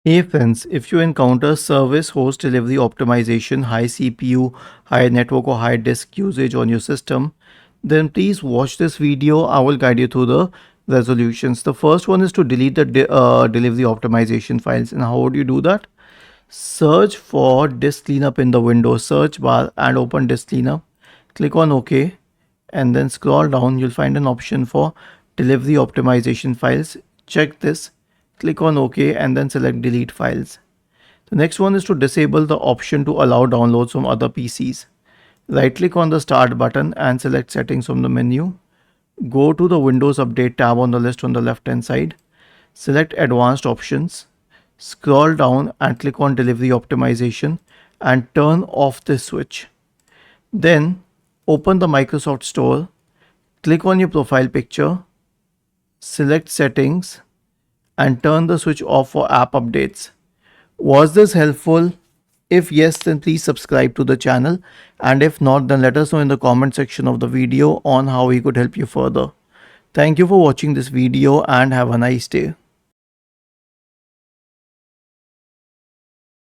Hey friends, if you encounter service host delivery optimization, high CPU, high network or high disk usage on your system, then please watch this video. I will guide you through the resolutions. The first one is to delete the delivery optimization files. And how would you do that? Search for disk cleanup in the Windows search bar and open disk cleanup. Click on OK and then scroll down. You'll find an option for delivery optimization files. Check this. Click on OK and then select delete files. The next one is to disable the option to allow downloads from other PCs. Right click on the start button and select settings from the menu. Go to the Windows Update tab on the list on the left hand side. Select advanced options. Scroll down and click on delivery optimization and turn off this switch. Then open the Microsoft Store. Click on your profile picture. Select settings and turn the switch off for app updates. Was this helpful? If yes, then please subscribe to the channel, and if not, then let us know in the comment section of the video on how we could help you further. Thank you for watching this video and have a nice day.